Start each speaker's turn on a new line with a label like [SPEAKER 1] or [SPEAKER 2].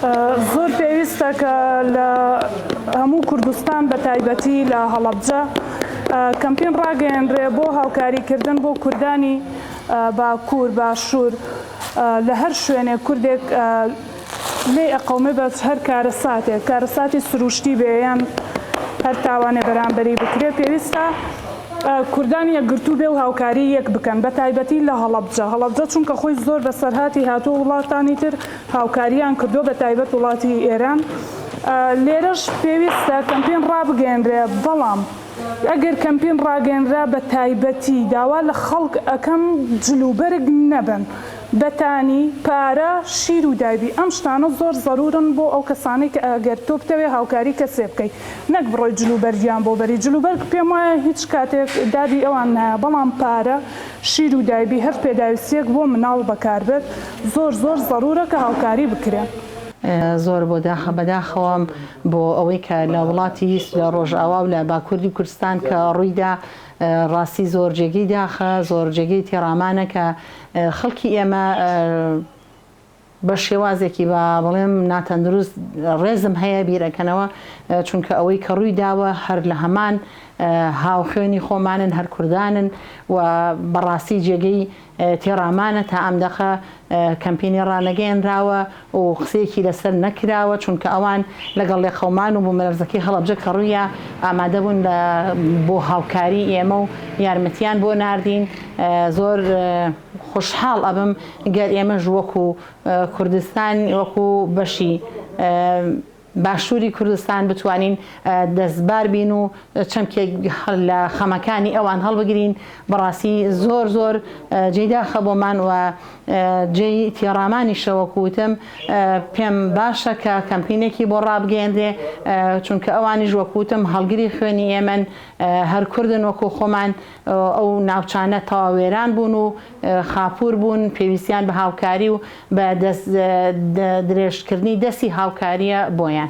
[SPEAKER 1] زۆر پێویستە کە لە هەموو کوردستان بە تایبەتی لە هەڵەبجە کەمپین ڕاگەیەنرێ بۆ هاوکاریکردن بۆ کوردانی باکوور باشوور لە هەر شوێنێک کوردێک لێ ئەقەومێ بە هەر کارەساتی سروشتی بێ یان هەر تاوانێ بەرامبەری بکرێ پێویستە کوردانی یەکگرتوو بێ و هاوکاری یەک بکەن بە تایبەتی لە هەڵەبجە چونکە خۆی زۆر بەسەرهاتی هاتووە وڵاتانی تر هاوکاریان کردو بە تایبەت وڵاتی ئێران لێرەش پێویستە کەمپین ڕابگەێنرێ بەڵام ئەگەر کەمپین ڕاگەێنرا بە تایبەتی داوا لە خەڵک ئەەکەم جلوبەرگ نەبن بەتانی پارە شیر و دایبی ئەم شتانە زۆر زەرورن بۆ ئەو کەسانی کە ئەگەر تۆ بتەوێ هاوکاری کەسێ بکەیت نەک بڕۆی جلوبەرگیان بۆ بەری جلوبەرگ پێم وایە هیچ کاتێک دادی ئەوان نایە بەڵام پارە شیر و دایبی هەر پێداویستیەک بۆ مناڵ بەکاربێت زۆر زەرورە کە هاوکاری بکرێن.
[SPEAKER 2] زۆر بەداخەوەم بۆ ئەوەی کە لە وڵاتی لە ڕۆژئاوا و لە باکووری کوردستان کە ڕوویدا ڕاستی زۆر جێگەی داخە زۆر جێگەی تێڕامانە کە خەڵکی ئێمە بە شێوازێکی بە بڵێم ناتەندروست ڕێزم هەیە بیرەکەنەوە چونکە ئەوەی کە ڕووی داوە هەر لە هەمان هاوخوێنی خۆمانن هەر کوردانن و بەڕاستی جێگەی تێڕامانە تا ئەم دەخە کەمپینی ڕانەگەیەنراوە و قسەیەکی لەسەر نەکراوە چونکە ئەوان لەگەڵ لێخەومان و بۆ مەرزەکەی هەڵەبجە کە ڕوویە ئامادە بوون بۆ هاوکاری ئێمە و یارمەتیان بۆ ناردین زۆر خوشحاڵ ئەبم گەر ئێمەش وەکو کوردستان وەکو بەشی باشووری کوردستان بتوانین دەستبار بین و چەمکێک لە خەمەکانی ئەوان هەڵبگرین بەڕاستی زۆر جێداخە بۆمان و جێی تێڕامانیشەوە کوتم پێم باشە کە کەمپینێکی بۆ ڕابگەێنرێ چونکە ئەوانیش وەکوتم هەڵگری خوێنی ئێمن هەر کوردن وەکو خۆمان ئەو ناوچانە تەواوێران بوون و خاپوور بوون پێویستیان بە هاوکاری و بە درێژکردنی دەستی هاوکاریە بۆیان.